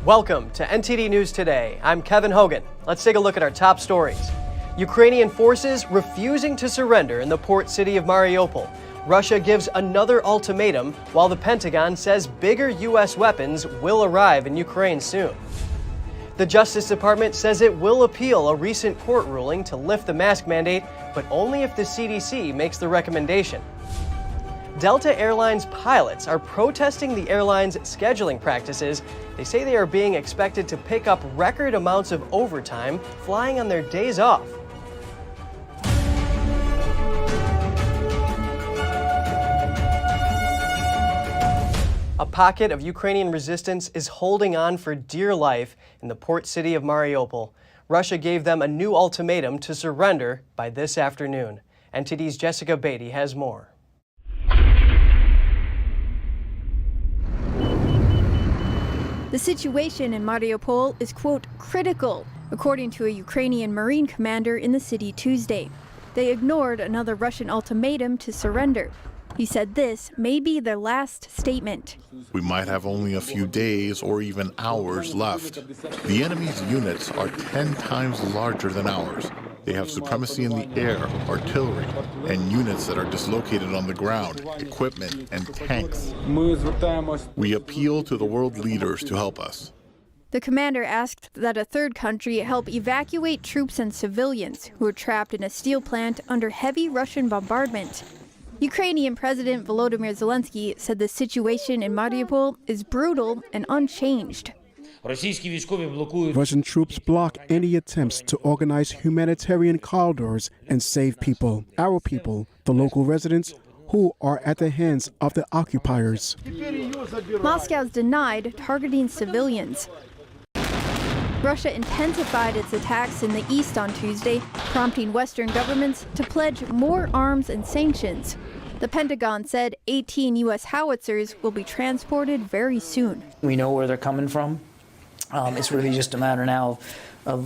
Welcome to NTD News Today. I'm Kevin Hogan. Let's take a look at our top stories. Ukrainian forces refusing to surrender in the port city of Mariupol. Russia gives another ultimatum, while the Pentagon says bigger U.S. weapons will arrive in Ukraine soon. The Justice Department says it will appeal a recent court ruling to lift the mask mandate, but only if the CDC makes the recommendation. Delta Airlines pilots are protesting the airline's scheduling practices. They say they are being expected to pick up record amounts of overtime flying on their days off. A pocket of Ukrainian resistance is holding on for dear life in the port city of Mariupol. Russia gave them a new ultimatum to surrender by this afternoon. NTD's Jessica Beatty has more. The situation in Mariupol is, quote, critical, according to a Ukrainian Marine commander in the city Tuesday. They ignored another Russian ultimatum to surrender. He said this may be their last statement. We might have only a few days or even hours left. The enemy's units are 10 times larger than ours. They have supremacy in the air, artillery, and units that are dislocated on the ground, equipment, and tanks. We appeal to the world leaders to help us. The commander asked that a third country help evacuate troops and civilians who are trapped in a steel plant under heavy Russian bombardment. Ukrainian President Volodymyr Zelensky said the situation in Mariupol is brutal and unchanged. Russian troops block any attempts to organize humanitarian corridors and save people, our people, the local residents who are at the hands of the occupiers. Moscow's denied targeting civilians. Russia intensified its attacks in the east on Tuesday, prompting Western governments to pledge more arms and sanctions. The Pentagon said 18 U.S. Howitzers will be transported very soon. We know where they're coming from. It's really just a matter now of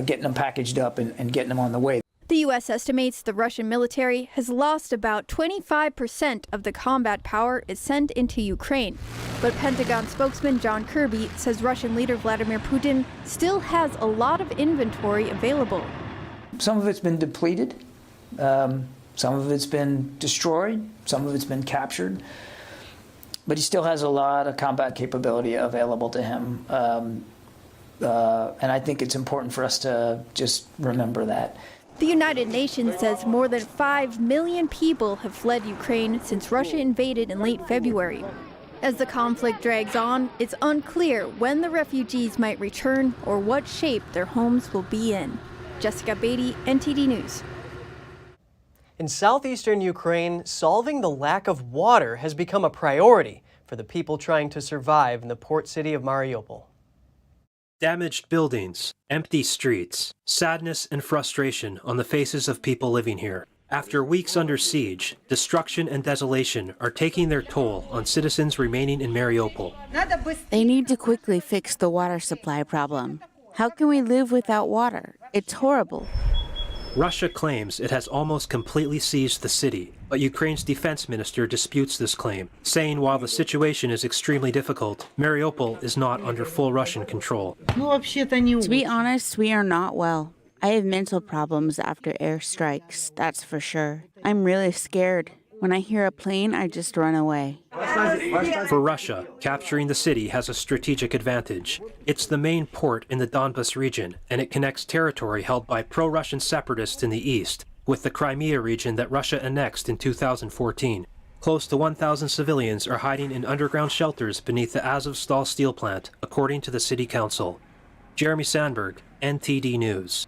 getting them packaged up and getting them on the way. The U.S. estimates the Russian military has lost about 25% of the combat power it sent into Ukraine. But Pentagon spokesman John Kirby says Russian leader Vladimir Putin still has a lot of inventory available. Some of it's been depleted, some of it's been destroyed, some of it's been captured. But he still has a lot of combat capability available to him. And I think it's important for us to just remember that. The United Nations says more than 5 million people have fled Ukraine since Russia invaded in late February. As the conflict drags on, it's unclear when the refugees might return or what shape their homes will be in. Jessica Beatty, NTD News. In southeastern Ukraine, solving the lack of water has become a priority for the people trying to survive in the port city of Mariupol. Damaged buildings, empty streets, sadness and frustration on the faces of people living here. After weeks under siege, destruction and desolation are taking their toll on citizens remaining in Mariupol. They need to quickly fix the water supply problem. How can we live without water? It's horrible. Russia claims it has almost completely seized the city, but Ukraine's defense minister disputes this claim, saying while the situation is extremely difficult, Mariupol is not under full Russian control. To be honest, we are not well. I have mental problems after airstrikes, that's for sure. I'm really scared. When I hear a plane, I just run away. For Russia, capturing the city has a strategic advantage. It's the main port in the Donbas region, and it connects territory held by pro-Russian separatists in the east with the Crimea region that Russia annexed in 2014. Close to 1,000 civilians are hiding in underground shelters beneath the Azovstal steel plant, according to the city council. Jeremy Sandberg, NTD News.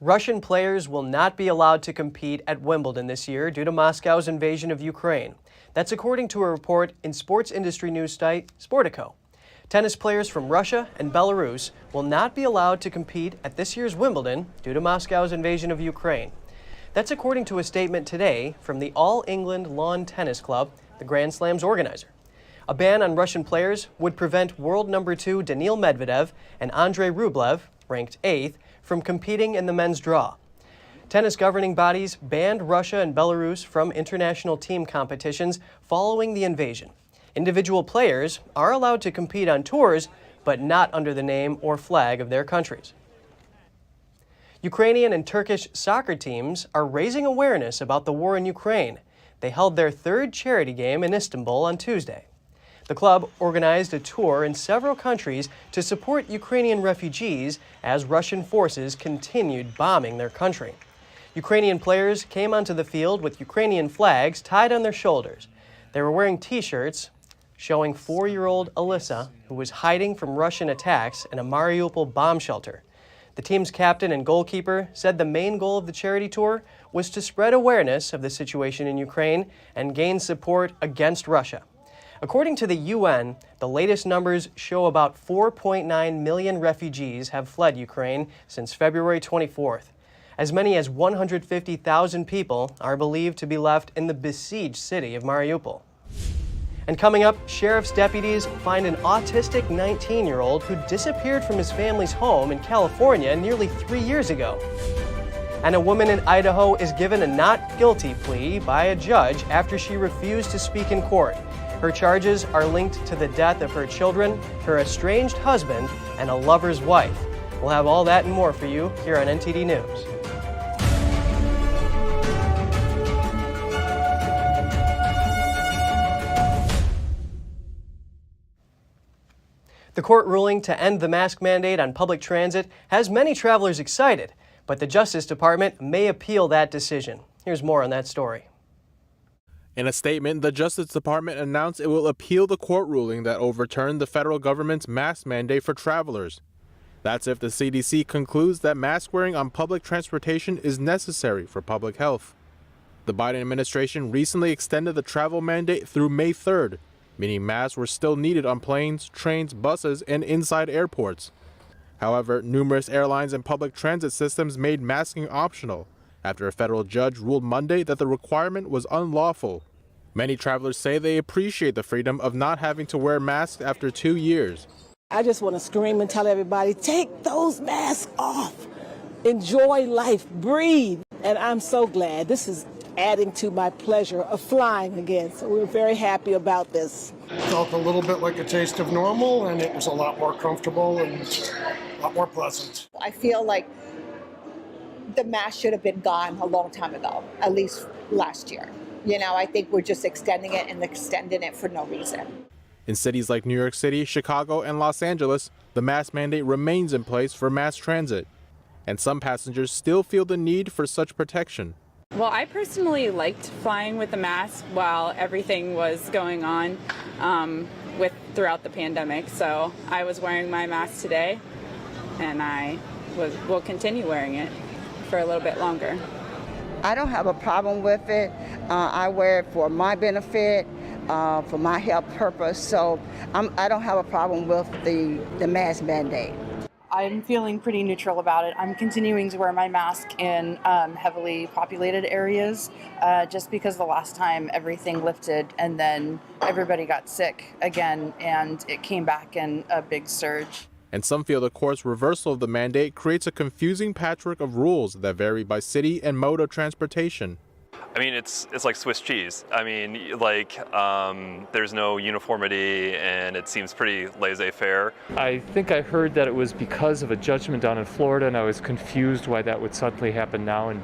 Russian players will not be allowed to compete at Wimbledon this year due to Moscow's invasion of Ukraine. That's according to a report in sports industry news site Sportico. Tennis players from Russia and Belarus will not be allowed to compete at this year's Wimbledon due to Moscow's invasion of Ukraine. That's according to a statement today from the All England Lawn Tennis Club, the Grand Slam's organizer. A ban on Russian players would prevent world number 2 Daniil Medvedev and Andrei Rublev, ranked 8th, from competing in the men's draw. Tennis governing bodies banned Russia and Belarus from international team competitions following the invasion. Individual players are allowed to compete on tours, but not under the name or flag of their countries. Ukrainian and Turkish soccer teams are raising awareness about the war in Ukraine. They held their third charity game in Istanbul on Tuesday. The club organized a tour in several countries to support Ukrainian refugees as Russian forces continued bombing their country. Ukrainian players came onto the field with Ukrainian flags tied on their shoulders. They were wearing T-shirts showing 4-year-old Issa, who was hiding from Russian attacks in a Mariupol bomb shelter. The team's captain and goalkeeper said the main goal of the charity tour was to spread awareness of the situation in Ukraine and gain support against Russia. According to the UN, the latest numbers show about 4.9 million refugees have fled Ukraine since February 24th. As many as 150,000 people are believed to be left in the besieged city of Mariupol. And coming up, sheriff's deputies find an autistic 19-year-old who disappeared from his family's home in California nearly 3 years ago. And a woman in Idaho is given a not guilty plea by a judge after she refused to speak in court. Her charges are linked to the death of her children, her estranged husband, and a lover's wife. We'll have all that and more for you here on NTD News. The court ruling to end the mask mandate on public transit has many travelers excited, but the Justice Department may appeal that decision. Here's more on that story. In a statement, the Justice Department announced it will appeal the court ruling that overturned the federal government's mask mandate for travelers. That's if the CDC concludes that mask wearing on public transportation is necessary for public health. The Biden administration recently extended the travel mandate through May 3rd, meaning masks were still needed on planes, trains, buses, and inside airports. However, numerous airlines and public transit systems made masking optional after a federal judge ruled Monday that the requirement was unlawful. Many travelers say they appreciate the freedom of not having to wear masks after 2 years. I just want to scream and tell everybody, take those masks off. Enjoy life, breathe. And I'm so glad. This is adding to my pleasure of flying again. So we're very happy about this. Felt a little bit like a taste of normal, and it was a lot more comfortable and a lot more pleasant. I feel like the mask should have been gone a long time ago, at least last year. You know, I think we're just extending it for no reason. In cities like New York City, Chicago, and Los Angeles, the mask mandate remains in place for mass transit, and some passengers still feel the need for such protection. Well, I personally liked flying with a mask while everything was going on throughout the pandemic. So I was wearing my mask today, and I will continue wearing it for a little bit longer. I don't have a problem with it. I wear it for my benefit, for my health purpose. So I don't have a problem with the mask mandate. I'm feeling pretty neutral about it. I'm continuing to wear my mask in heavily populated areas just because the last time everything lifted and then everybody got sick again and it came back in a big surge. And some feel the court's reversal of the mandate creates a confusing patchwork of rules that vary by city and mode of transportation. I mean, it's like Swiss cheese. I mean, like, there's no uniformity, and it seems pretty laissez-faire. I think I heard that it was because of a judgment down in Florida, and I was confused why that would suddenly happen now, and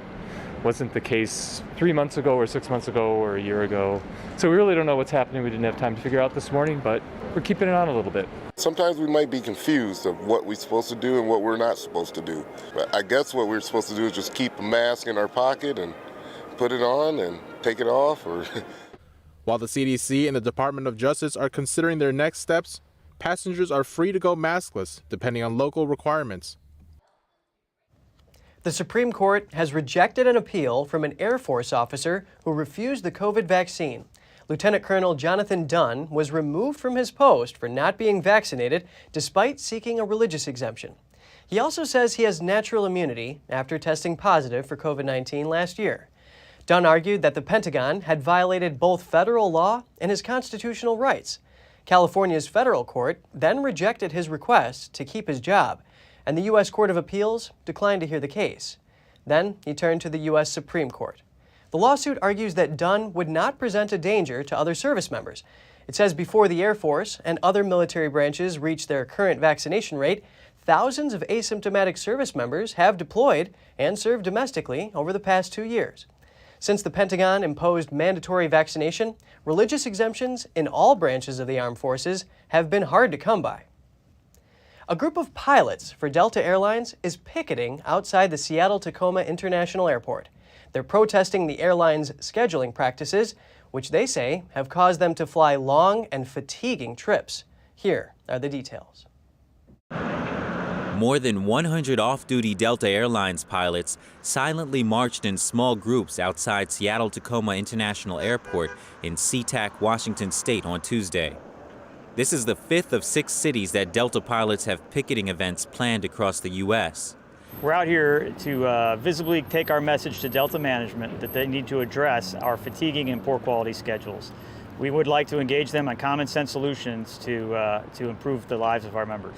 wasn't the case 3 months ago or 6 months ago or a year ago. So we really don't know what's happening. We didn't have time to figure out this morning, but we're keeping it on a little bit. Sometimes we might be confused of what we're supposed to do and what we're not supposed to do. But I guess what we're supposed to do is just keep a mask in our pocket and put it on and take it off. While the CDC and the Department of Justice are considering their next steps, passengers are free to go maskless, depending on local requirements. The Supreme Court has rejected an appeal from an Air Force officer who refused the COVID vaccine. Lieutenant Colonel Jonathan Dunn was removed from his post for not being vaccinated despite seeking a religious exemption. He also says he has natural immunity after testing positive for COVID-19 last year. Dunn argued that the Pentagon had violated both federal law and his constitutional rights. California's federal court then rejected his request to keep his job, and the U.S. Court of Appeals declined to hear the case. Then he turned to the U.S. Supreme Court. The lawsuit argues that Dunn would not present a danger to other service members. It says before the Air Force and other military branches reach their current vaccination rate, thousands of asymptomatic service members have deployed and served domestically over the past 2 years. Since the Pentagon imposed mandatory vaccination, religious exemptions in all branches of the armed forces have been hard to come by. A group of pilots for Delta Airlines is picketing outside the Seattle-Tacoma International Airport. They're protesting the airline's scheduling practices, which they say have caused them to fly long and fatiguing trips. Here are the details. More than 100 off-duty Delta Airlines pilots silently marched in small groups outside Seattle-Tacoma International Airport in SeaTac, Washington State on Tuesday. This is the 5th of 6 cities that Delta pilots have picketing events planned across the U.S. We're out here to visibly take our message to Delta management that they need to address our fatiguing and poor quality schedules. We would like to engage them on common sense solutions to improve the lives of our members.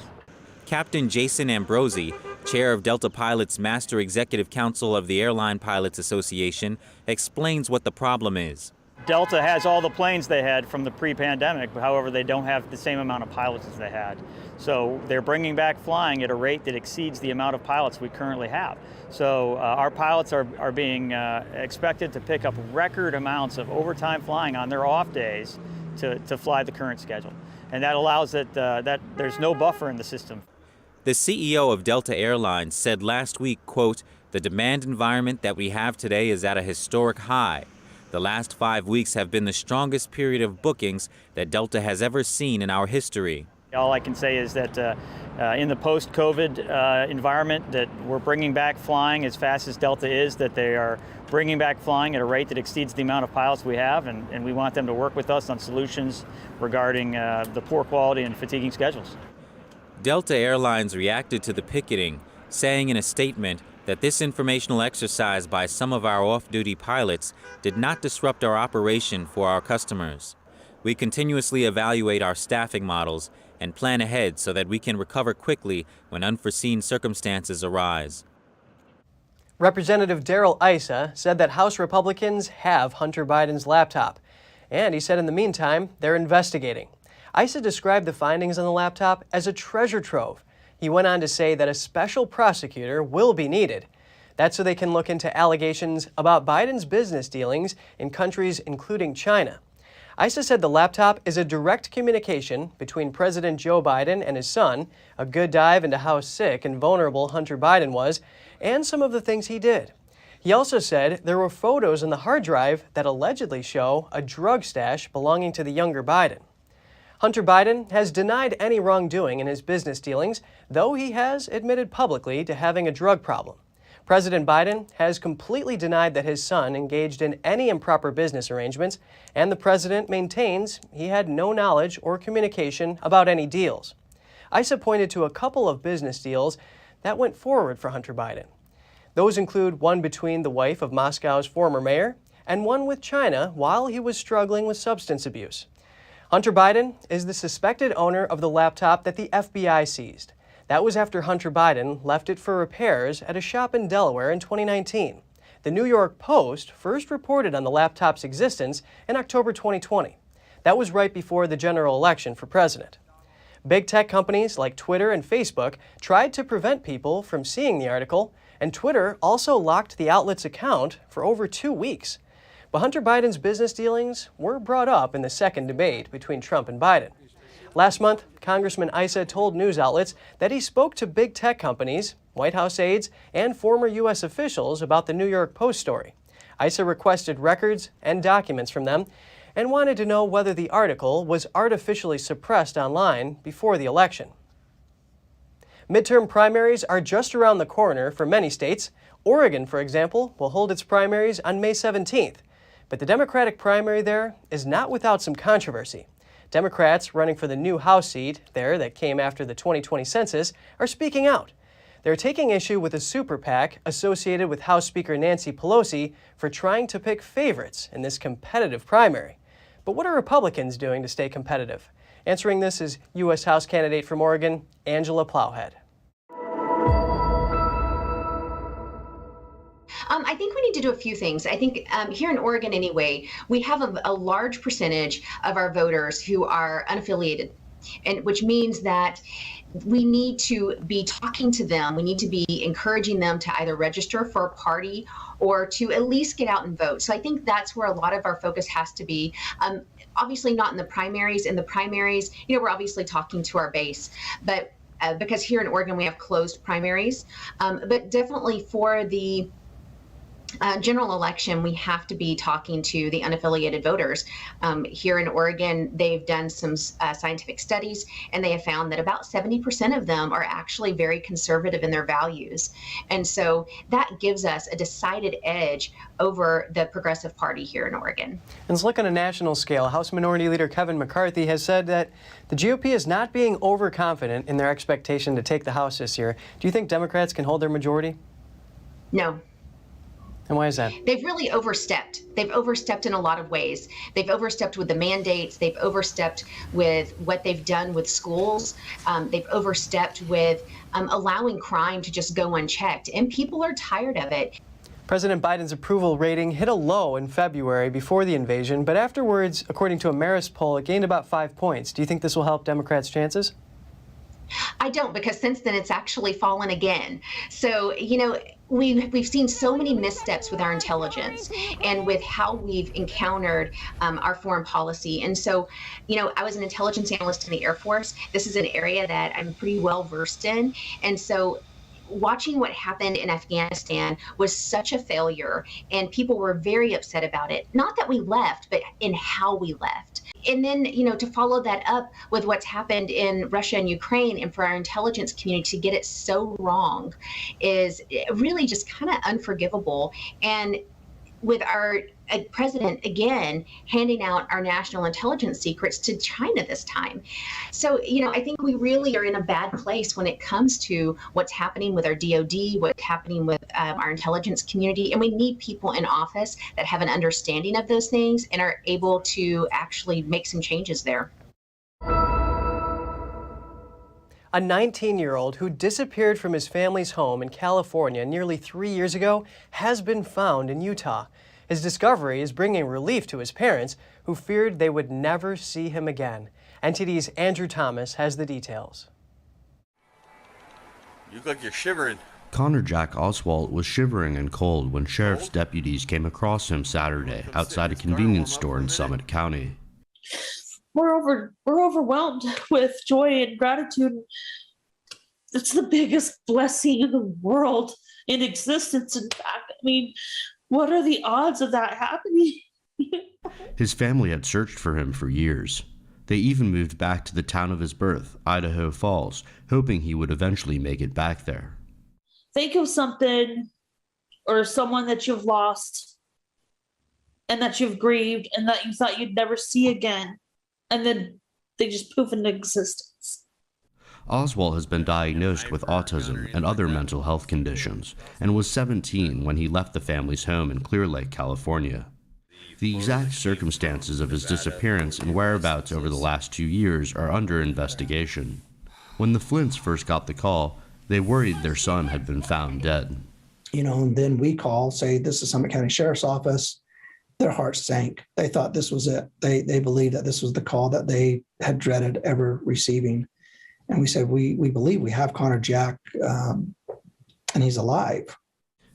Captain Jason Ambrosi, chair of Delta Pilots Master Executive Council of the Airline Pilots Association, explains what the problem is. Delta has all the planes they had from the pre-pandemic, however, they don't have the same amount of pilots as they had. So they're bringing back flying at a rate that exceeds the amount of pilots we currently have. So our pilots are being expected to pick up record amounts of overtime flying on their off days to fly the current schedule. And that allows that there's no buffer in the system. The CEO of Delta Airlines said last week, quote, "The demand environment that we have today is at a historic high. The last 5 weeks have been the strongest period of bookings that Delta has ever seen in our history." All I can say is that in the post-COVID environment that we're bringing back flying as fast as Delta is, that they are bringing back flying at a rate that exceeds the amount of pilots we have, and we want them to work with us on solutions regarding the poor quality and fatiguing schedules. Delta Airlines reacted to the picketing, saying in a statement that this informational exercise by some of our off-duty pilots did not disrupt our operation for our customers. We continuously evaluate our staffing models and plan ahead so that we can recover quickly when unforeseen circumstances arise. Representative Darrell Issa said that House Republicans have Hunter Biden's laptop, and he said in the meantime they're investigating. Issa described the findings on the laptop as a treasure trove. He went on to say that a special prosecutor will be needed. That's so they can look into allegations about Biden's business dealings in countries including China. Issa said the laptop is a direct communication between President Joe Biden and his son, a good dive into how sick and vulnerable Hunter Biden was, and some of the things he did. He also said there were photos on the hard drive that allegedly show a drug stash belonging to the younger Biden. Hunter Biden has denied any wrongdoing in his business dealings, though he has admitted publicly to having a drug problem. President Biden has completely denied that his son engaged in any improper business arrangements, and the president maintains he had no knowledge or communication about any deals. Issa pointed to a couple of business deals that went forward for Hunter Biden. Those include one between the wife of Moscow's former mayor and one with China while he was struggling with substance abuse. Hunter Biden is the suspected owner of the laptop that the FBI seized. That was after Hunter Biden left it for repairs at a shop in Delaware in 2019. The New York Post first reported on the laptop's existence in October 2020. That was right before the general election for president. Big tech companies like Twitter and Facebook tried to prevent people from seeing the article, and Twitter also locked the outlet's account for over 2 weeks. But Hunter Biden's business dealings were brought up in the second debate between Trump and Biden. Last month, Congressman Issa told news outlets that he spoke to big tech companies, White House aides, and former U.S. officials about the New York Post story. Issa requested records and documents from them and wanted to know whether the article was artificially suppressed online before the election. Midterm primaries are just around the corner for many states. Oregon, for example, will hold its primaries on May 17th. But the Democratic primary there is not without some controversy. Democrats running for the new House seat there that came after the 2020 census are speaking out. They're taking issue with a super PAC associated with House Speaker Nancy Pelosi for trying to pick favorites in this competitive primary. But what are Republicans doing to stay competitive? Answering this is U.S. House candidate from Oregon, Angela Plowhead. I think we need to do a few things. I think here in Oregon anyway, we have a large percentage of our voters who are unaffiliated, and which means that we need to be talking to them. We need to be encouraging them to either register for a party or to at least get out and vote. So I think that's where a lot of our focus has to be. Obviously not in the primaries. In the primaries, we're obviously talking to our base, but because here in Oregon we have closed primaries, but definitely for the general election, we have to be talking to the unaffiliated voters. Here in Oregon, they've done some scientific studies, and they have found that about 70% of them are actually very conservative in their values. And so that gives us a decided edge over the Progressive Party here in Oregon. And let's look on a national scale. House Minority Leader Kevin McCarthy has said that the GOP is not being overconfident in their expectation to take the House this year. Do you think Democrats can hold their majority? No. And why is that? They've really overstepped. They've overstepped in a lot of ways. They've overstepped with the mandates. They've overstepped with what they've done with schools. They've overstepped with allowing crime to just go unchecked. And people are tired of it. President Biden's approval rating hit a low in February before the invasion, but afterwards, according to a Marist poll, it gained about 5 points. Do you think this will help Democrats' chances? I don't, because since then it's actually fallen again. So, we've seen so many missteps with our intelligence and with how we've encountered our foreign policy. And so, I was an intelligence analyst in the Air Force. This is an area that I'm pretty well versed in. And so watching what happened in Afghanistan was such a failure, and people were very upset about it. Not that we left, but in how we left. And then, to follow that up with what's happened in Russia and Ukraine, and for our intelligence community to get it so wrong is really just kind of unforgivable. And with our president, again, handing out our national intelligence secrets to China this time. So, I think we really are in a bad place when it comes to what's happening with our DOD, what's happening with our intelligence community. And we need people in office that have an understanding of those things and are able to actually make some changes there. A 19-year-old who disappeared from his family's home in California nearly 3 years ago has been found in Utah. His discovery is bringing relief to his parents, who feared they would never see him again. NTD's Andrew Thomas has the details. You look like you're shivering. Connor Jack Oswalt was shivering and cold when sheriff's deputies came across him Saturday outside a convenience store in Summit County. We're overwhelmed with joy and gratitude. It's the biggest blessing in the world, in existence, in fact. I mean, what are the odds of that happening? His family had searched for him for years. They even moved back to the town of his birth, Idaho Falls, hoping he would eventually make it back there. Think of something or someone that you've lost and that you've grieved and that you thought you'd never see again, and then they just poof into existence. Oswalt has been diagnosed with autism and other mental health conditions and was 17 when he left the family's home in Clear Lake, California. The exact circumstances of his disappearance and whereabouts over the last 2 years are under investigation. When the Flints first got the call, they worried their son had been found dead. And then we call, say, this is Summit County Sheriff's Office. Their hearts sank. They thought this was it. They believed that this was the call that they had dreaded ever receiving. And we said, we believe we have Connor Jack, and he's alive.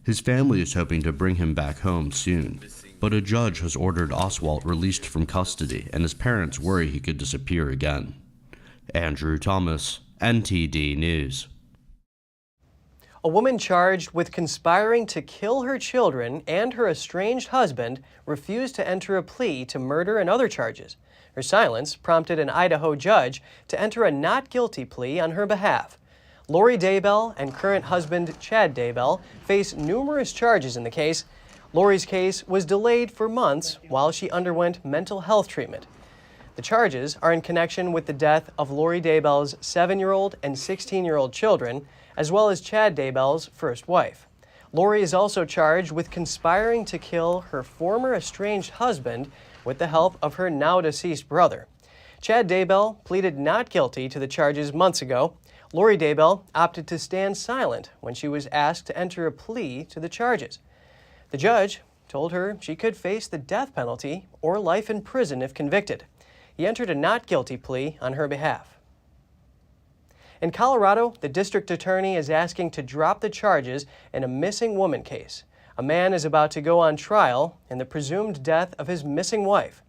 His family is hoping to bring him back home soon, but a judge has ordered Oswalt released from custody, and his parents worry he could disappear again. Andrew Thomas, NTD News. A woman charged with conspiring to kill her children and her estranged husband refused to enter a plea to murder and other charges. Her silence prompted an Idaho judge to enter a not guilty plea on her behalf. Lori Daybell and current husband Chad Daybell face numerous charges in the case. Lori's case was delayed for months while she underwent mental health treatment. The charges are in connection with the death of Lori Daybell's 7-year-old and 16-year-old children, as well as Chad Daybell's first wife. Lori is also charged with conspiring to kill her former estranged husband with the help of her now-deceased brother. Chad Daybell pleaded not guilty to the charges months ago. Lori Daybell opted to stand silent when she was asked to enter a plea to the charges. The judge told her she could face the death penalty or life in prison if convicted. He entered a not guilty plea on her behalf. In Colorado, the district attorney is asking to drop the charges in a missing woman case. A man is about to go on trial in the presumed death of his missing wife.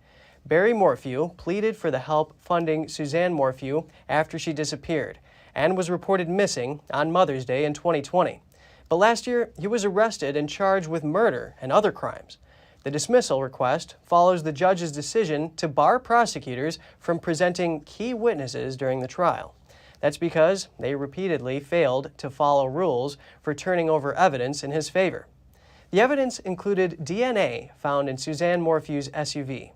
Barry Morphew pleaded for the help funding Suzanne Morphew after she disappeared and was reported missing on Mother's Day in 2020. But last year, he was arrested and charged with murder and other crimes. The dismissal request follows the judge's decision to bar prosecutors from presenting key witnesses during the trial. That's because they repeatedly failed to follow rules for turning over evidence in his favor. The evidence included DNA found in Suzanne Morphew's SUV.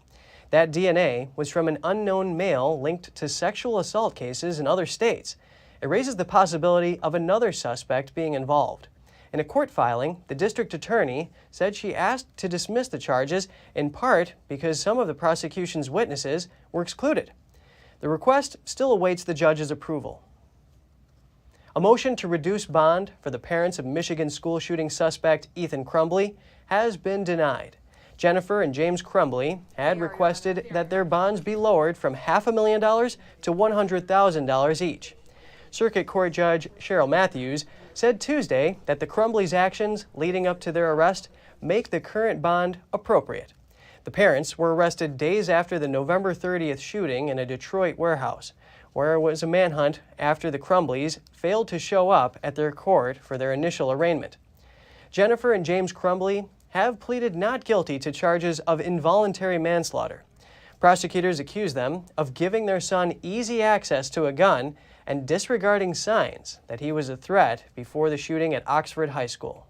That DNA was from an unknown male linked to sexual assault cases in other states. It raises the possibility of another suspect being involved. In a court filing, the district attorney said she asked to dismiss the charges in part because some of the prosecution's witnesses were excluded. The request still awaits the judge's approval. A motion to reduce bond for the parents of Michigan school shooting suspect Ethan Crumbley has been denied. Jennifer and James Crumbley had requested that their bonds be lowered from $500,000 to $100,000 each. Circuit Court Judge Cheryl Matthews said Tuesday that the Crumbleys' actions leading up to their arrest make the current bond appropriate. The parents were arrested days after the November 30th shooting in a Detroit warehouse, where it was a manhunt after the Crumbleys failed to show up at their court for their initial arraignment. Jennifer and James Crumbley have pleaded not guilty to charges of involuntary manslaughter. Prosecutors accuse them of giving their son easy access to a gun and disregarding signs that he was a threat before the shooting at Oxford High School.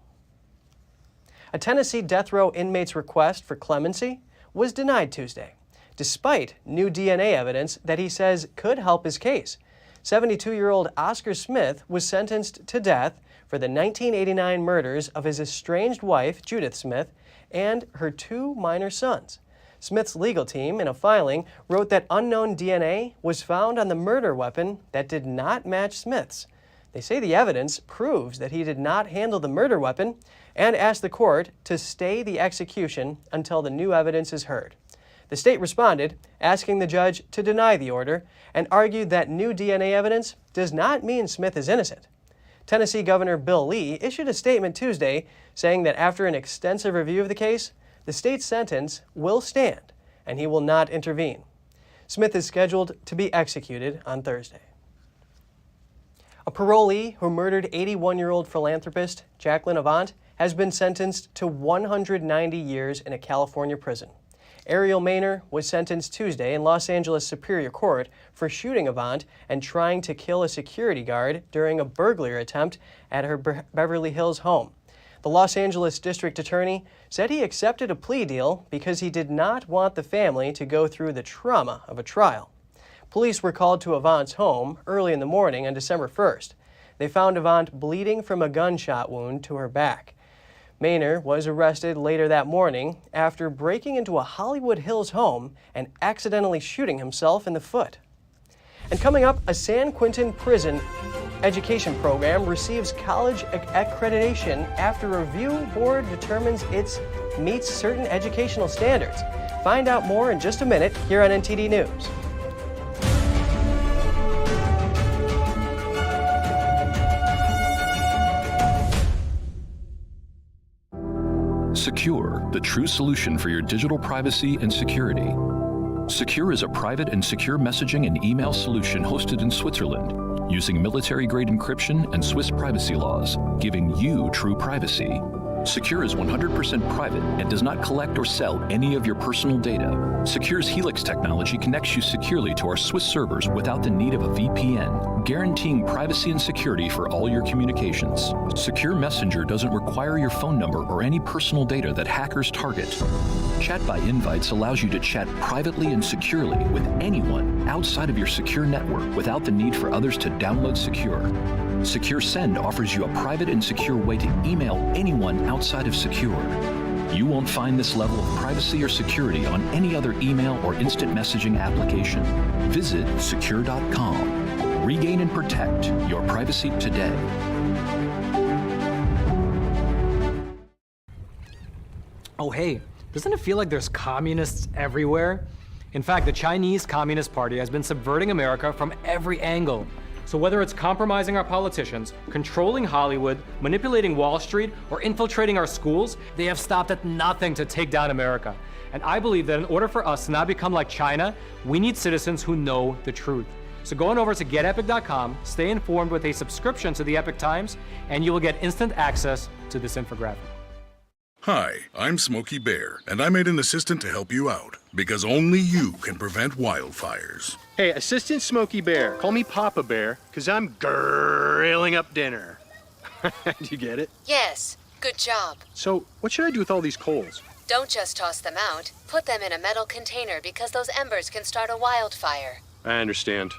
A Tennessee death row inmate's request for clemency was denied Tuesday, despite new DNA evidence that he says could help his case. 72-year-old Oscar Smith was sentenced to death for the 1989 murders of his estranged wife, Judith Smith, and her 2 minor sons. Smith's legal team, in a filing, wrote that unknown DNA was found on the murder weapon that did not match Smith's. They say the evidence proves that he did not handle the murder weapon and asked the court to stay the execution until the new evidence is heard. The state responded, asking the judge to deny the order, and argued that new DNA evidence does not mean Smith is innocent. Tennessee Governor Bill Lee issued a statement Tuesday saying that after an extensive review of the case, the state's sentence will stand and he will not intervene. Smith is scheduled to be executed on Thursday. A parolee who murdered 81-year-old philanthropist Jacqueline Avant has been sentenced to 190 years in a California prison. Ariel Maynor was sentenced Tuesday in Los Angeles Superior Court for shooting Avant and trying to kill a security guard during a burglary attempt at her Beverly Hills home. The Los Angeles District Attorney said he accepted a plea deal because he did not want the family to go through the trauma of a trial. Police were called to Avant's home early in the morning on December 1st. They found Avant bleeding from a gunshot wound to her back. Maynor was arrested later that morning after breaking into a Hollywood Hills home and accidentally shooting himself in the foot. And coming up, a San Quentin prison education program receives college accreditation after a review board determines it meets certain educational standards. Find out more in just a minute here on NTD News. Secure, the true solution for your digital privacy and security. Secure is a private and secure messaging and email solution hosted in Switzerland, using military-grade encryption and Swiss privacy laws, giving you true privacy. Secure is 100% private and does not collect or sell any of your personal data. Secure's Helix technology connects you securely to our Swiss servers without the need of a VPN, guaranteeing privacy and security for all your communications. Secure Messenger doesn't require your phone number or any personal data that hackers target. Chat by Invites allows you to chat privately and securely with anyone outside of your secure network without the need for others to download Secure. Secure Send offers you a private and secure way to email anyone outside of Secure. You won't find this level of privacy or security on any other email or instant messaging application. Visit secure.com. Regain and protect your privacy today. Oh, hey, doesn't it feel like there's communists everywhere? In fact, the Chinese Communist Party has been subverting America from every angle. So whether it's compromising our politicians, controlling Hollywood, manipulating Wall Street, or infiltrating our schools, they have stopped at nothing to take down America. And I believe that in order for us to not become like China, we need citizens who know the truth. So go on over to getepic.com, stay informed with a subscription to the Epic Times, and you will get instant access to this infographic. Hi, I'm Smokey Bear, and I made an assistant to help you out, because only you can prevent wildfires. Hey, Assistant Smokey Bear, call me Papa Bear, because I'm grilling up dinner. Do you get it? Yes, good job. So, what should I do with all these coals? Don't just toss them out. Put them in a metal container because those embers can start a wildfire. I understand.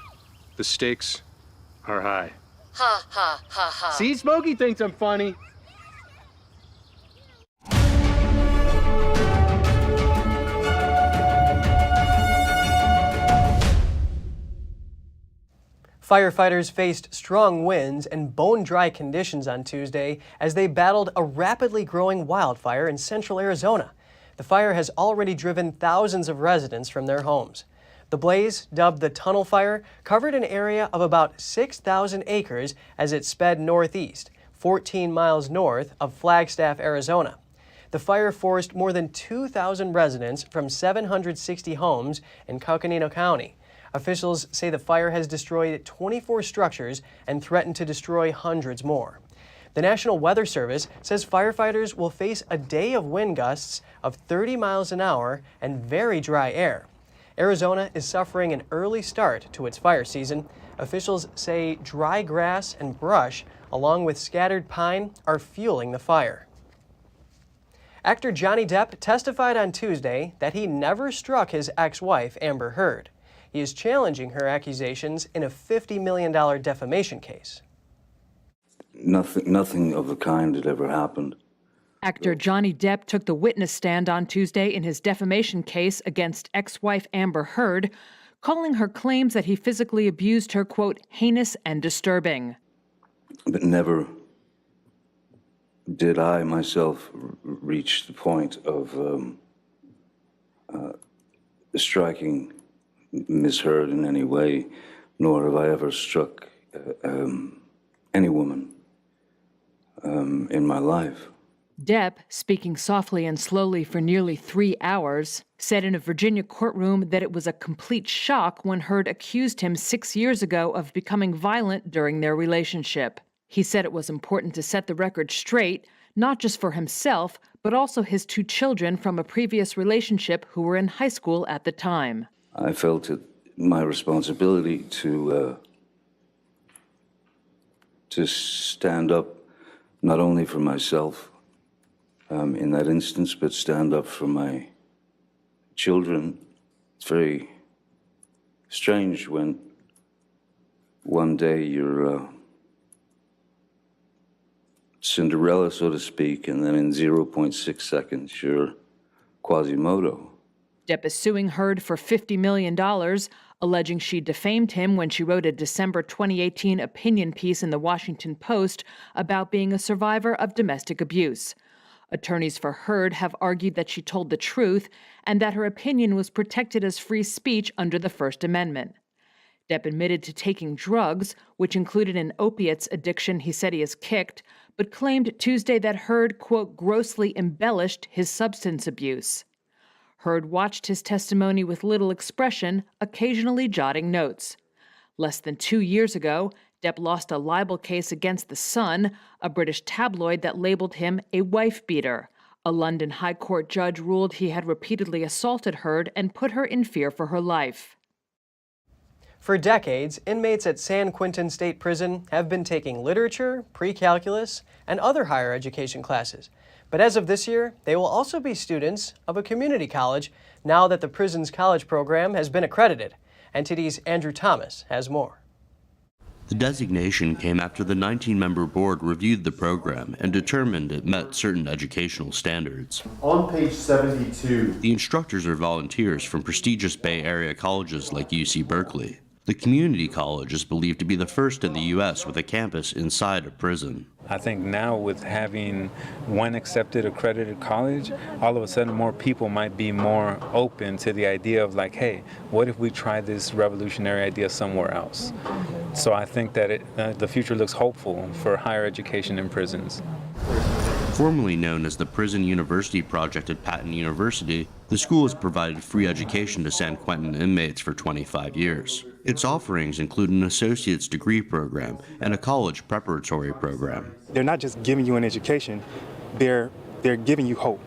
The stakes are high. Ha ha ha ha. See, Smokey thinks I'm funny. Firefighters faced strong winds and bone-dry conditions on Tuesday as they battled a rapidly growing wildfire in central Arizona. The fire has already driven thousands of residents from their homes. The blaze, dubbed the Tunnel Fire, covered an area of about 6,000 acres as it sped northeast, 14 miles north of Flagstaff, Arizona. The fire forced more than 2,000 residents from 760 homes in Coconino County. Officials say the fire has destroyed 24 structures and threatened to destroy hundreds more. The National Weather Service says firefighters will face a day of wind gusts of 30 miles an hour and very dry air. Arizona is suffering an early start to its fire season. Officials say dry grass and brush, along with scattered pine, are fueling the fire. Actor Johnny Depp testified on Tuesday that he never struck his ex-wife, Amber Heard. He is challenging her accusations in a $50 million defamation case. Nothing of the kind had ever happened. Actor Johnny Depp took the witness stand on Tuesday in his defamation case against ex-wife Amber Heard, calling her claims that he physically abused her, quote, heinous and disturbing. But never did I myself reach the point of striking Miss Heard in any way, nor have I ever struck any woman in my life. Depp, speaking softly and slowly for nearly 3 hours, said in a Virginia courtroom that it was a complete shock when Heard accused him 6 years ago of becoming violent during their relationship. He said it was important to set the record straight, not just for himself, but also his 2 children from a previous relationship who were in high school at the time. I felt it my responsibility to stand up not only for myself in that instance, but stand up for my children. It's very strange when one day you're Cinderella, so to speak, and then in 0.6 seconds you're Quasimodo. Depp is suing Heard for $50 million, alleging she defamed him when she wrote a December 2018 opinion piece in the Washington Post about being a survivor of domestic abuse. Attorneys for Heard have argued that she told the truth and that her opinion was protected as free speech under the First Amendment. Depp admitted to taking drugs, which included an opiates addiction he said he has kicked, but claimed Tuesday that Heard, quote, grossly embellished his substance abuse. Heard watched his testimony with little expression, occasionally jotting notes. Less than 2 years ago, Depp lost a libel case against The Sun, a British tabloid that labeled him a wife-beater. A London High Court judge ruled he had repeatedly assaulted Heard and put her in fear for her life. For decades, inmates at San Quentin State Prison have been taking literature, pre-calculus, and other higher education classes. But as of this year, they will also be students of a community college now that the prison's college program has been accredited. NTD's Andrew Thomas has more. The designation came after the 19-member board reviewed the program and determined it met certain educational standards. On page 72, the instructors are volunteers from prestigious Bay Area colleges like UC Berkeley. The community college is believed to be the first in the U.S. with a campus inside a prison. I think now with having one accepted accredited college, all of a sudden more people might be more open to the idea of like, hey, what if we try this revolutionary idea somewhere else? So I think that the future looks hopeful for higher education in prisons. Formerly known as the Prison University Project at Patton University, the school has provided free education to San Quentin inmates for 25 years. Its offerings include an associate's degree program and a college preparatory program. They're not just giving you an education, they're giving you hope.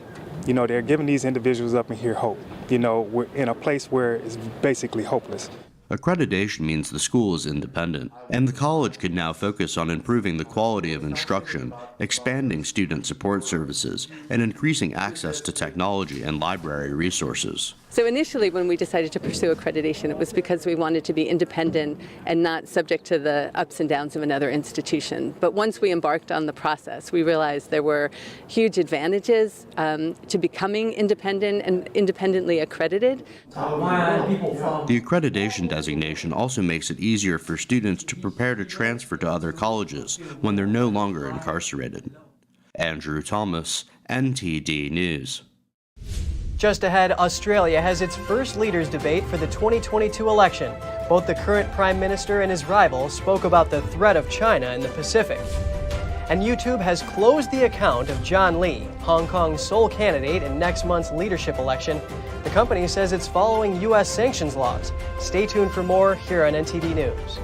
You know, they're giving these individuals up in here hope. You know, we're in a place where it's basically hopeless. Accreditation means the school is independent, and the college could now focus on improving the quality of instruction, expanding student support services, and increasing access to technology and library resources. So initially when we decided to pursue accreditation, it was because we wanted to be independent and not subject to the ups and downs of another institution. But once we embarked on the process, we realized there were huge advantages to becoming independent and independently accredited. The accreditation designation also makes it easier for students to prepare to transfer to other colleges when they're no longer incarcerated. Andrew Thomas, NTD News. Just ahead, Australia has its first leaders' debate for the 2022 election. Both the current Prime Minister and his rival spoke about the threat of China in the Pacific. And YouTube has closed the account of John Lee, Hong Kong's sole candidate in next month's leadership election. The company says it's following U.S. sanctions laws. Stay tuned for more here on NTD News.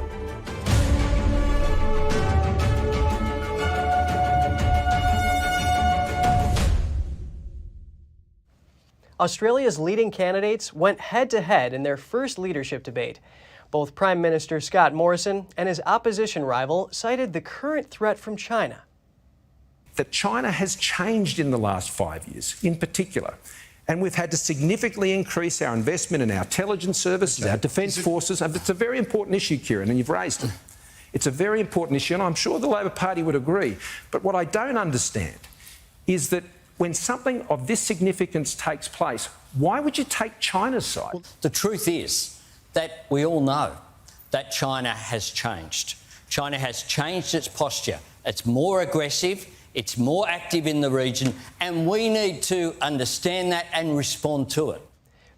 Australia's leading candidates went head-to-head in their first leadership debate. Both Prime Minister Scott Morrison and his opposition rival cited the current threat from China. That China has changed in the last 5 years, in particular. And we've had to significantly increase our investment in our intelligence services, our defence forces. And it's a very important issue, Kieran, and you've raised it. It's a very important issue, and I'm sure the Labor Party would agree. But what I don't understand is that when something of this significance takes place, why would you take China's side? Well, the truth is that we all know that China has changed. China has changed its posture. It's more aggressive, it's more active in the region, and we need to understand that and respond to it.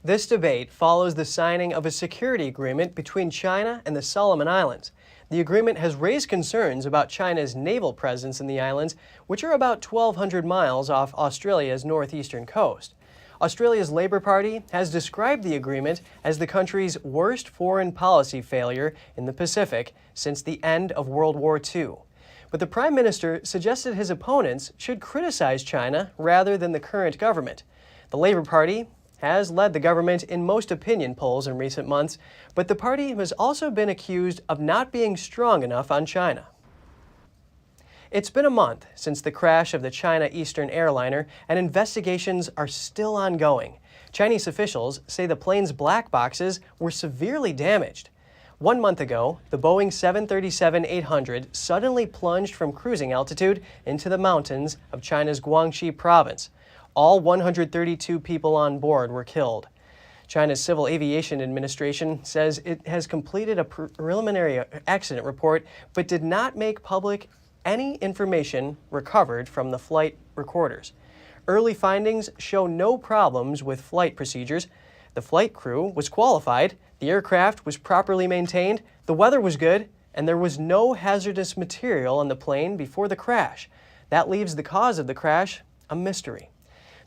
This debate follows the signing of a security agreement between China and the Solomon Islands. The agreement has raised concerns about China's naval presence in the islands, which are about 1,200 miles off Australia's northeastern coast. Australia's Labor Party has described the agreement as the country's worst foreign policy failure in the Pacific since the end of World War II. But the Prime Minister suggested his opponents should criticize China rather than the current government. The Labor Party has led the government in most opinion polls in recent months, but the party has also been accused of not being strong enough on China. It's been a month since the crash of the China Eastern airliner, and investigations are still ongoing. Chinese officials say the plane's black boxes were severely damaged. 1 month ago, the Boeing 737-800 suddenly plunged from cruising altitude into the mountains of China's Guangxi province. All 132 people on board were killed. China's Civil Aviation Administration says it has completed a preliminary accident report, but did not make public any information recovered from the flight recorders. Early findings show no problems with flight procedures. The flight crew was qualified, the aircraft was properly maintained, the weather was good, and there was no hazardous material on the plane before the crash. That leaves the cause of the crash a mystery.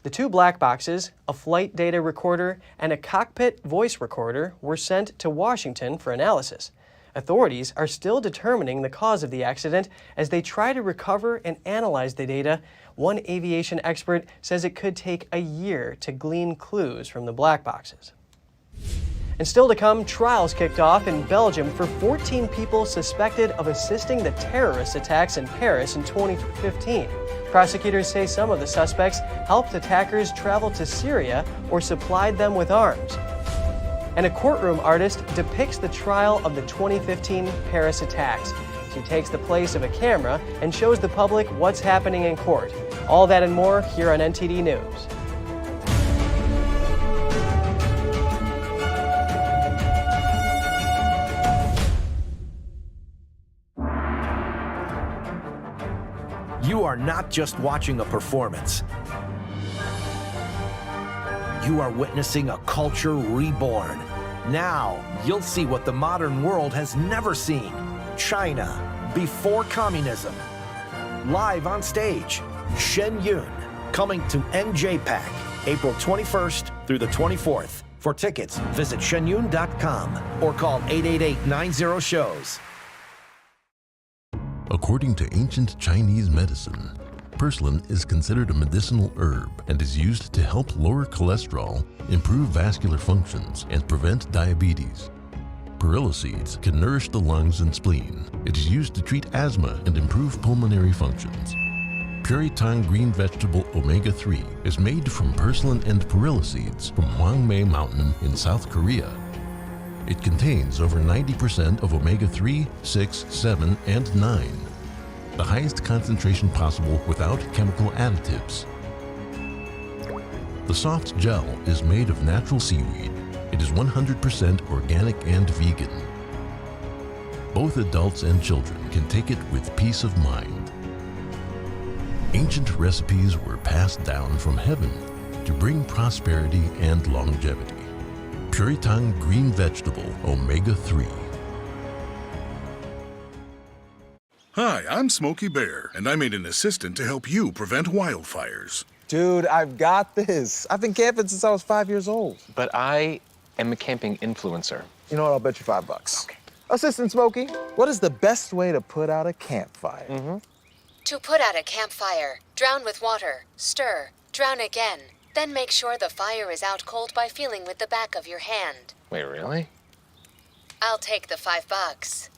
The two black boxes, a flight data recorder, and a cockpit voice recorder were sent to Washington for analysis. Authorities are still determining the cause of the accident as they try to recover and analyze the data. One aviation expert says it could take a year to glean clues from the black boxes. And still to come, trials kicked off in Belgium for 14 people suspected of assisting the terrorist attacks in Paris in 2015. Prosecutors say some of the suspects helped attackers travel to Syria or supplied them with arms. And a courtroom artist depicts the trial of the 2015 Paris attacks. She takes the place of a camera and shows the public what's happening in court. All that and more here on NTD News. You are not just watching a performance. You are witnessing a culture reborn. Now, you'll see what the modern world has never seen. China, before communism. Live on stage, Shen Yun, coming to NJPAC, April 21st through the 24th. For tickets, visit shenyun.com or call 888-90-SHOWS. According to ancient Chinese medicine, purslane is considered a medicinal herb and is used to help lower cholesterol, improve vascular functions, and prevent diabetes. Perilla seeds can nourish the lungs and spleen. It is used to treat asthma and improve pulmonary functions. Puritang green vegetable omega-3 is made from purslane and perilla seeds from Hwangmae Mountain in South Korea. It contains over 90% of omega-3, 6, 7, and 9, the highest concentration possible without chemical additives. The soft gel is made of natural seaweed. It is 100% organic and vegan. Both adults and children can take it with peace of mind. Ancient recipes were passed down from heaven to bring prosperity and longevity. Puritang green vegetable omega-3. Hi, I'm Smokey Bear, and I made an assistant to help you prevent wildfires. Dude, I've got this. I've been camping since I was 5 years old. But I am a camping influencer. You know what? I'll bet you $5. Okay. Assistant Smokey, what is the best way to put out a campfire? To put out a campfire, drown with water, stir, drown again. Then make sure the fire is out cold by feeling with the back of your hand. Wait, really? I'll take the $5.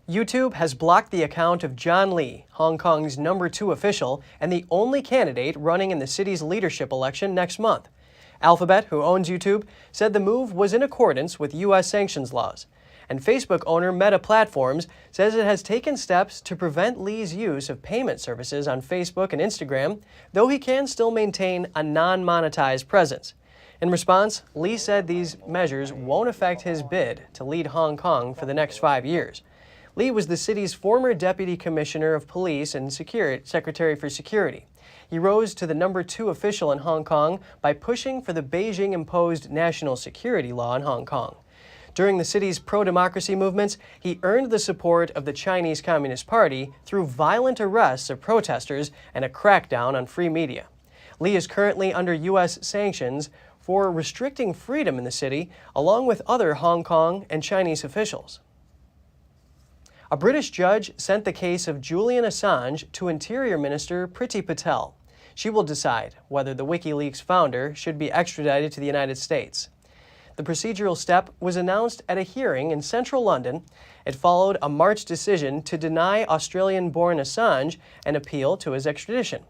YouTube has blocked the account of John Lee, Hong Kong's #2 official and the only candidate running in the city's leadership election next month. Alphabet, who owns YouTube, said the move was in accordance with U.S. sanctions laws. And Facebook owner Meta Platforms says it has taken steps to prevent Lee's use of payment services on Facebook and Instagram, though he can still maintain a non-monetized presence. In response, Lee said these measures won't affect his bid to lead Hong Kong for the next 5 years. Lee was the city's former deputy commissioner of police and secretary for security. He rose to the #2 official in Hong Kong by pushing for the Beijing-imposed national security law in Hong Kong. During the city's pro-democracy movements, he earned the support of the Chinese Communist Party through violent arrests of protesters and a crackdown on free media. Lee is currently under U.S. sanctions for restricting freedom in the city, along with other Hong Kong and Chinese officials. A British judge sent the case of Julian Assange to Interior Minister Priti Patel. She will decide whether the WikiLeaks founder should be extradited to the United States. The procedural step was announced at a hearing in central London. It followed a March decision to deny Australian-born Assange an appeal to his extradition.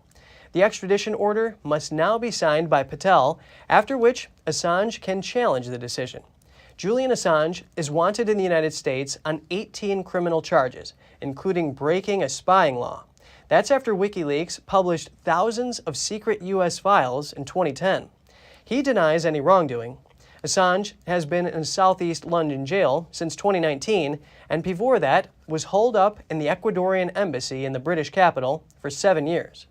The extradition order must now be signed by Patel, after which Assange can challenge the decision. Julian Assange is wanted in the United States on 18 criminal charges, including breaking a spying law. That's after WikiLeaks published thousands of secret U.S. files in 2010. He denies any wrongdoing. Assange has been in a Southeast London jail since 2019, and before that was holed up in the Ecuadorian embassy in the British capital for 7 years.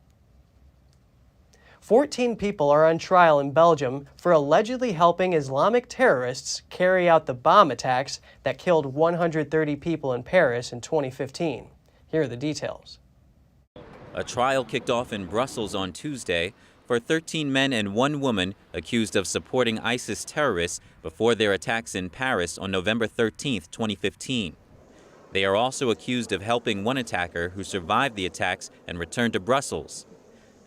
14 people are on trial in Belgium for allegedly helping Islamic terrorists carry out the bomb attacks that killed 130 people in Paris in 2015. Here are the details. A trial kicked off in Brussels on Tuesday for 13 men and 1 woman accused of supporting ISIS terrorists before their attacks in Paris on November 13, 2015. They are also accused of helping one attacker who survived the attacks and returned to Brussels.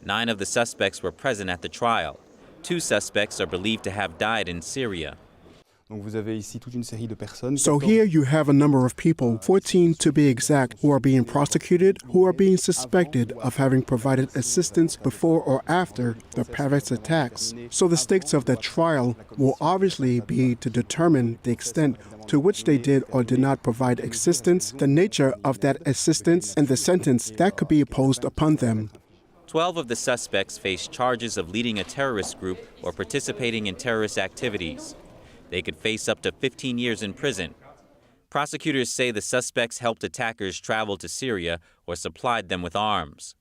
9 of the suspects were present at the trial. 2 suspects are believed to have died in Syria. So here you have a number of people, 14 to be exact, who are being prosecuted, who are being suspected of having provided assistance before or after the Paris attacks. So the stakes of that trial will obviously be to determine the extent to which they did or did not provide assistance, the nature of that assistance, and the sentence that could be imposed upon them. 12 of the suspects face charges of leading a terrorist group or participating in terrorist activities. They could face up to 15 years in prison. Prosecutors say the suspects helped attackers travel to Syria or supplied them with arms.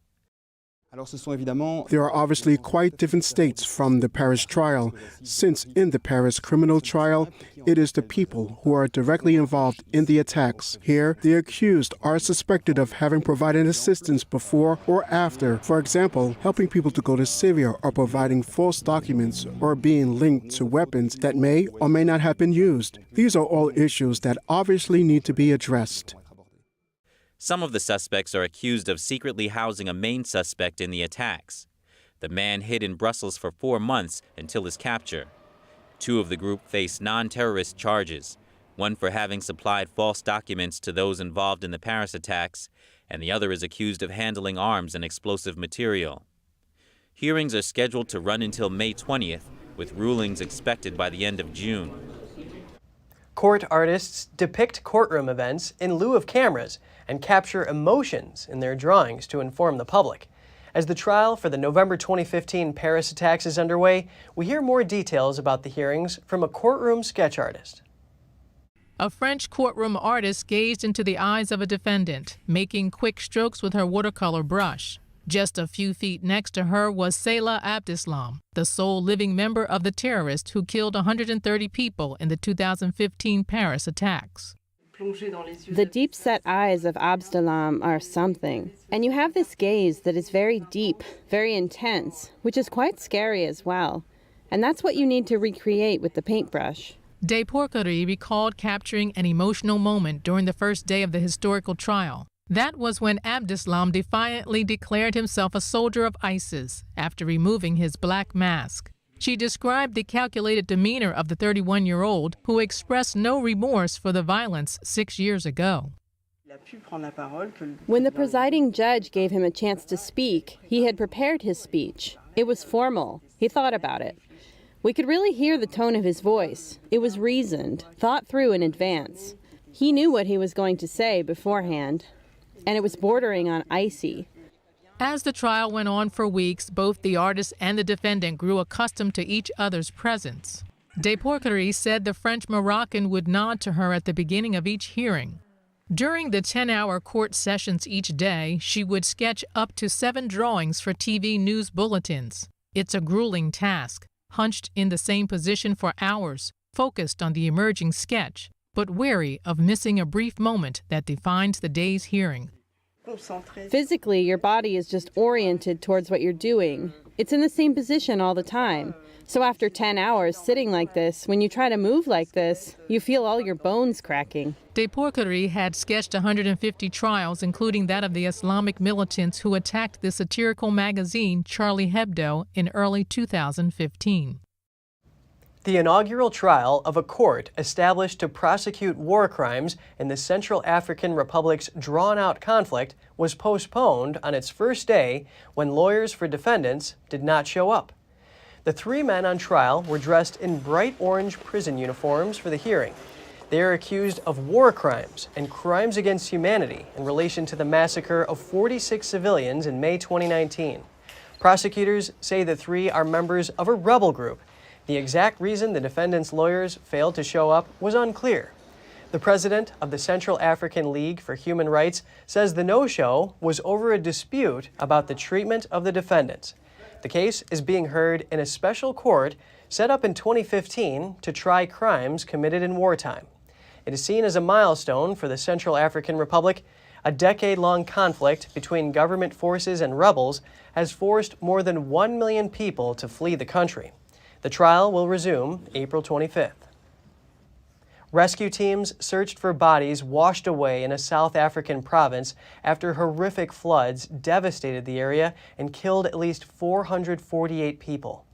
There are obviously quite different states from the Paris trial, since in the Paris criminal trial, it is the people who are directly involved in the attacks. Here, the accused are suspected of having provided assistance before or after, for example, helping people to go to Syria or providing false documents or being linked to weapons that may or may not have been used. These are all issues that obviously need to be addressed. Some of the suspects are accused of secretly housing a main suspect in the attacks. The man hid in Brussels for 4 months until his capture. 2 of the group face non-terrorist charges, one for having supplied false documents to those involved in the Paris attacks, and the other is accused of handling arms and explosive material. Hearings are scheduled to run until May 20th, with rulings expected by the end of June. Court artists depict courtroom events in lieu of cameras and capture emotions in their drawings to inform the public. As the trial for the November 2015 Paris attacks is underway, we hear more details about the hearings from a courtroom sketch artist. A French courtroom artist gazed into the eyes of a defendant, making quick strokes with her watercolor brush. Just a few feet next to her was Salah Abdeslam, the sole living member of the terrorist who killed 130 people in the 2015 Paris attacks. The deep-set eyes of Abdeslam are something. And you have this gaze that is very deep, very intense, which is quite scary as well. And that's what you need to recreate with the paintbrush. De Porquerie recalled capturing an emotional moment during the first day of the historical trial. That was when Abdeslam defiantly declared himself a soldier of ISIS after removing his black mask. She described the calculated demeanor of the 31-year-old who expressed no remorse for the violence 6 years ago. When the presiding judge gave him a chance to speak, he had prepared his speech. It was formal. He thought about it. We could really hear the tone of his voice. It was reasoned, thought through in advance. He knew what he was going to say beforehand, and it was bordering on icy. As the trial went on for weeks, both the artist and the defendant grew accustomed to each other's presence. De Porquerie said the French Moroccan would nod to her at the beginning of each hearing. During the 10-hour court sessions each day, she would sketch up to 7 drawings for TV news bulletins. It's a grueling task, hunched in the same position for hours, focused on the emerging sketch, but wary of missing a brief moment that defines the day's hearing. Physically, your body is just oriented towards what you're doing. It's in the same position all the time. So after 10 hours sitting like this, when you try to move like this, you feel all your bones cracking. De Porquerie had sketched 150 trials, including that of the Islamic militants who attacked the satirical magazine Charlie Hebdo in early 2015. The inaugural trial of a court established to prosecute war crimes in the Central African Republic's drawn-out conflict was postponed on its first day when lawyers for defendants did not show up. The 3 men on trial were dressed in bright orange prison uniforms for the hearing. They are accused of war crimes and crimes against humanity in relation to the massacre of 46 civilians in May 2019. Prosecutors say the 3 are members of a rebel group. The exact reason the defendants' lawyers failed to show up was unclear. The president of the Central African League for Human Rights says the no-show was over a dispute about the treatment of the defendants. The case is being heard in a special court set up in 2015 to try crimes committed in wartime. It is seen as a milestone for the Central African Republic. A decade-long conflict between government forces and rebels has forced more than 1 million people to flee the country. The trial will resume April 25th. Rescue teams searched for bodies washed away in a South African province after horrific floods devastated the area and killed at least 448 people.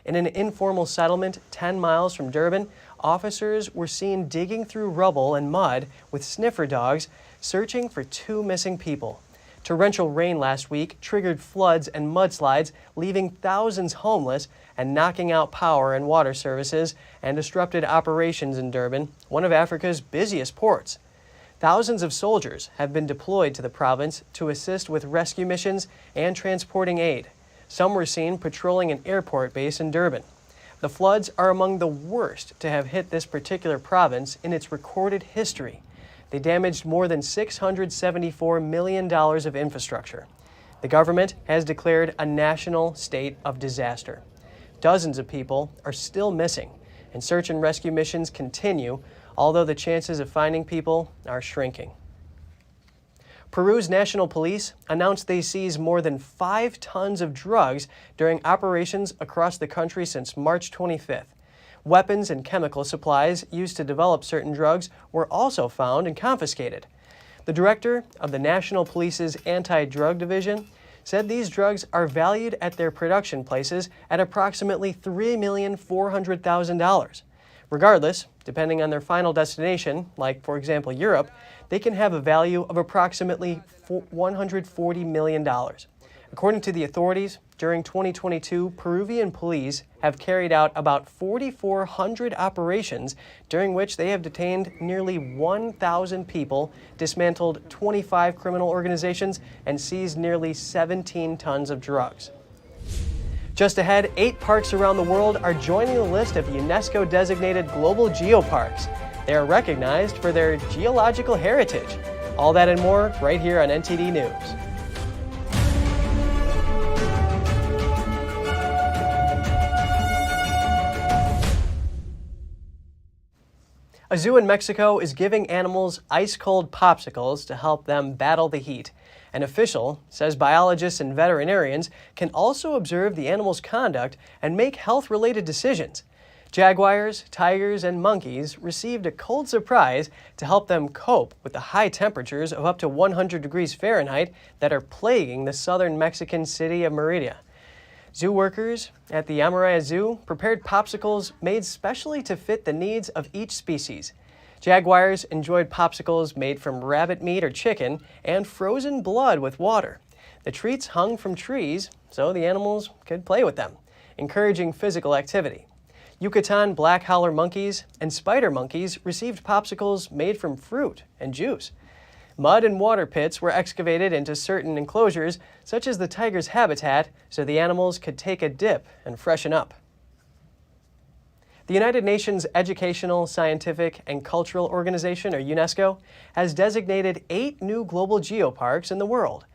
In an informal settlement 10 miles from Durban, officers were seen digging through rubble and mud with sniffer dogs, searching for 2 missing people. Torrential rain last week triggered floods and mudslides, leaving thousands homeless and knocking out power and water services and disrupted operations in Durban, one of Africa's busiest ports. Thousands of soldiers have been deployed to the province to assist with rescue missions and transporting aid. Some were seen patrolling an airport base in Durban. The floods are among the worst to have hit this particular province in its recorded history. They damaged more than $674 million of infrastructure. The government has declared a national state of disaster. Dozens of people are still missing, and search and rescue missions continue, although the chances of finding people are shrinking. Peru's national police announced they seized more than 5 tons of drugs during operations across the country since March 25th. Weapons and chemical supplies used to develop certain drugs were also found and confiscated. The director of the National Police's Anti-Drug Division said these drugs are valued at their production places at approximately $3,400,000. Regardless, depending on their final destination, like for example Europe, they can have a value of approximately $140 million. According to the authorities, during 2022, Peruvian police have carried out about 4,400 operations during which they have detained nearly 1,000 people, dismantled 25 criminal organizations, and seized nearly 17 tons of drugs. Just ahead, 8 parks around the world are joining the list of UNESCO-designated global geoparks. They are recognized for their geological heritage. All that and more right here on NTD News. A zoo in Mexico is giving animals ice-cold popsicles to help them battle the heat. An official says biologists and veterinarians can also observe the animal's conduct and make health-related decisions. Jaguars, tigers, and monkeys received a cold surprise to help them cope with the high temperatures of up to 100 degrees Fahrenheit that are plaguing the southern Mexican city of Mérida. Zoo workers at the Amaraya Zoo prepared popsicles made specially to fit the needs of each species. Jaguars enjoyed popsicles made from rabbit meat or chicken and frozen blood with water. The treats hung from trees so the animals could play with them, encouraging physical activity. Yucatan black howler monkeys and spider monkeys received popsicles made from fruit and juice. Mud and water pits were excavated into certain enclosures, such as the tiger's habitat, so the animals could take a dip and freshen up. The United Nations Educational, Scientific, and Cultural Organization, or UNESCO, has designated 8 new global geoparks in the world.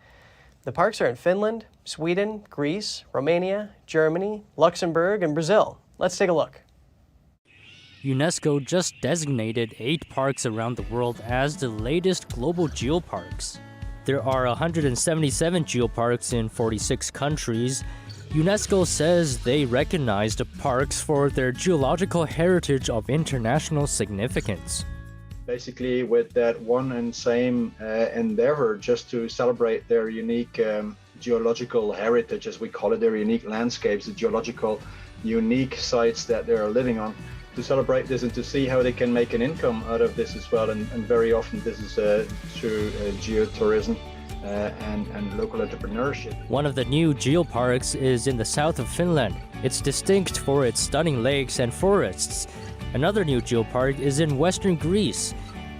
The parks are in Finland, Sweden, Greece, Romania, Germany, Luxembourg, and Brazil. Let's take a look. UNESCO just designated 8 parks around the world as the latest global geoparks. There are 177 geoparks in 46 countries. UNESCO says they recognize the parks for their geological heritage of international significance. Basically with that one and same endeavor, just to celebrate their unique geological heritage, as we call it, their unique landscapes, the geological unique sites that they are living on, to celebrate this and to see how they can make an income out of this as well. And very often this is through geotourism and local entrepreneurship. One of the new geoparks is in the south of Finland. It's distinct for its stunning lakes and forests. Another new geopark is in western Greece.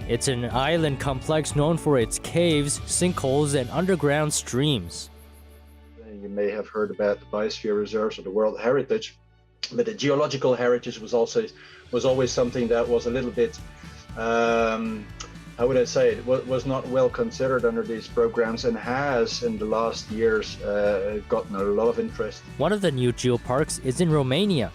It's an island complex known for its caves, sinkholes, and underground streams. You may have heard about the biosphere reserves or the World Heritage, but the geological heritage was always something that was a little bit, how would I say it, was not well considered under these programs, and has in the last years gotten a lot of interest. One of the new geoparks is in Romania.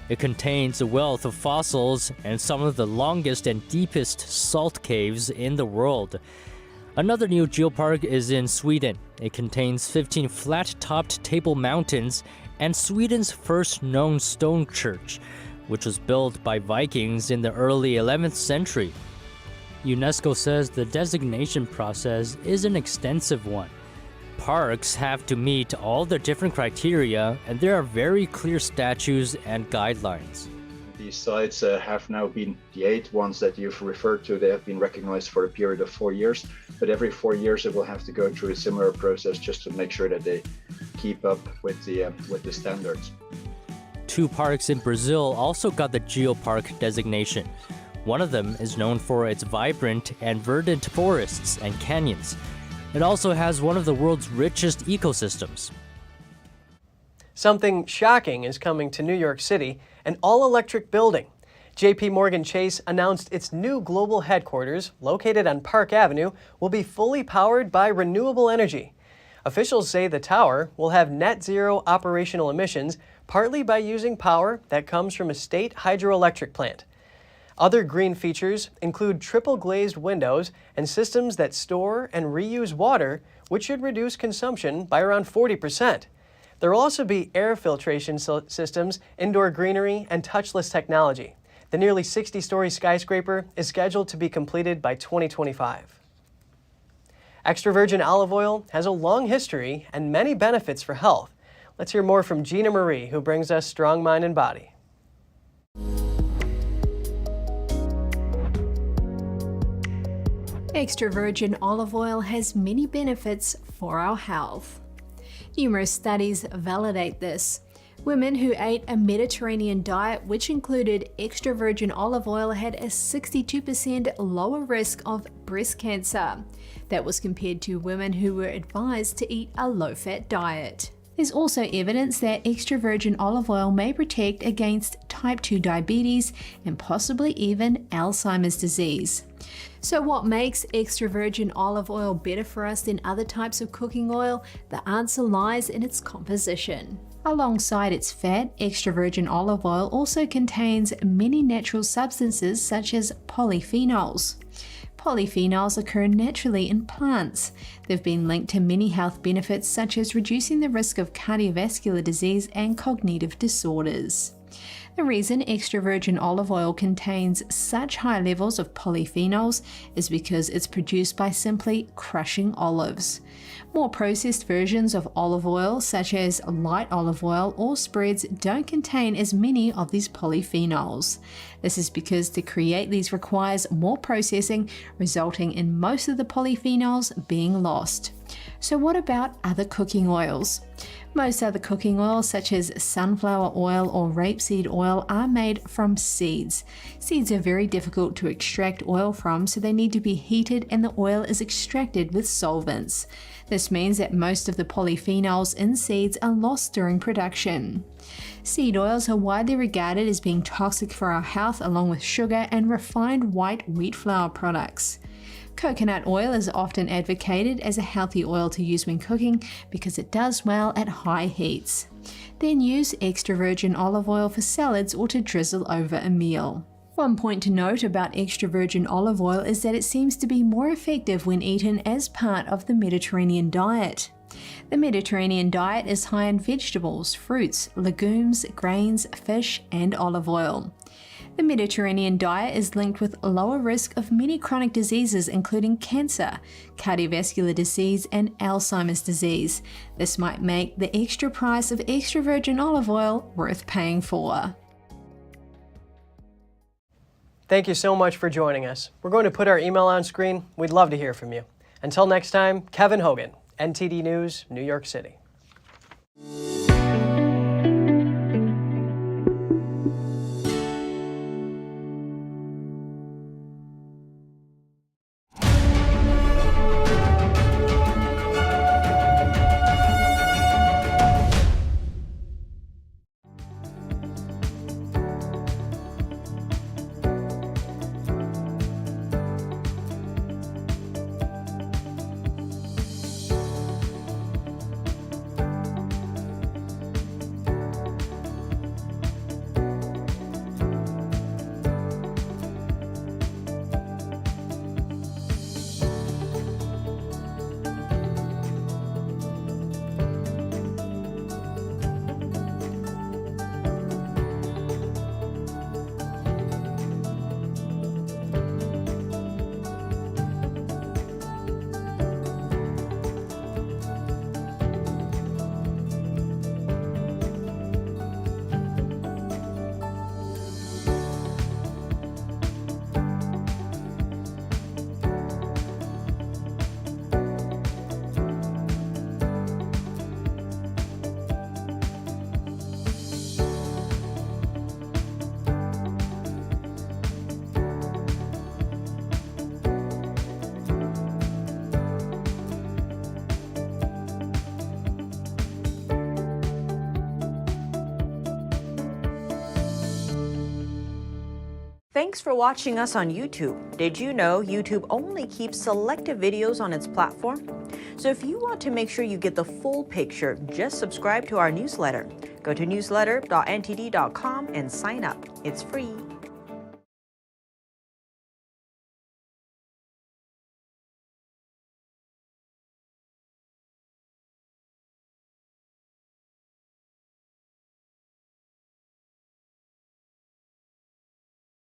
It contains a wealth of fossils and some of the longest and deepest salt caves in the world. Another new geopark is in Sweden. It contains 15 flat-topped table mountains and Sweden's first known stone church, which was built by Vikings in the early 11th century. UNESCO says the designation process is an extensive one. Parks have to meet all the different criteria, and there are very clear statutes and guidelines. These sites have now been, the 8 ones that you've referred to, they have been recognized for a period of 4 years, but every 4 years it will have to go through a similar process just to make sure that they keep up with the standards. 2 parks in Brazil also got the geopark designation. One of them is known for its vibrant and verdant forests and canyons. It also has one of the world's richest ecosystems. Something shocking is coming to New York City, an all-electric building. JP Morgan Chase announced its new global headquarters, located on Park Avenue, will be fully powered by renewable energy. Officials say the tower will have net zero operational emissions, partly by using power that comes from a state hydroelectric plant. Other green features include triple glazed windows and systems that store and reuse water, which should reduce consumption by around 40%. There will also be air filtration systems, indoor greenery, and touchless technology. The nearly 60-story skyscraper is scheduled to be completed by 2025. Extra virgin olive oil has a long history and many benefits for health. Let's hear more from Gina Marie, who brings us Strong Mind and Body. Extra virgin olive oil has many benefits for our health. Numerous studies validate this. Women who ate a Mediterranean diet which included extra virgin olive oil had a 62% lower risk of breast cancer. That was compared to women who were advised to eat a low-fat diet. There's also evidence that extra virgin olive oil may protect against type 2 diabetes and possibly even Alzheimer's disease. So what makes extra virgin olive oil better for us than other types of cooking oil? The answer lies in its composition. Alongside its fat, extra virgin olive oil also contains many natural substances such as polyphenols. Polyphenols occur naturally in plants. They've been linked to many health benefits such as reducing the risk of cardiovascular disease and cognitive disorders. The reason extra virgin olive oil contains such high levels of polyphenols is because it's produced by simply crushing olives. More processed versions of olive oil, such as light olive oil or spreads, don't contain as many of these polyphenols. This is because to create these requires more processing, resulting in most of the polyphenols being lost. So what about other cooking oils? Most other cooking oils, such as sunflower oil or rapeseed oil, are made from seeds. Seeds are very difficult to extract oil from, so they need to be heated and the oil is extracted with solvents. This means that most of the polyphenols in seeds are lost during production. Seed oils are widely regarded as being toxic for our health, along with sugar and refined white wheat flour products. Coconut oil is often advocated as a healthy oil to use when cooking because it does well at high heats. Then use extra virgin olive oil for salads or to drizzle over a meal. One point to note about extra virgin olive oil is that it seems to be more effective when eaten as part of the Mediterranean diet. The Mediterranean diet is high in vegetables, fruits, legumes, grains, fish, and olive oil. The Mediterranean diet is linked with lower risk of many chronic diseases including cancer, cardiovascular disease, and Alzheimer's disease. This might make the extra price of extra virgin olive oil worth paying for. Thank you so much for joining us. We're going to put our email on screen. We'd love to hear from you. Until next time, Kevin Hogan, NTD News, New York City. Thanks for watching us on YouTube. Did you know YouTube only keeps selective videos on its platform? So if you want to make sure you get the full picture, just subscribe to our newsletter. Go to newsletter.ntd.com and sign up. It's free.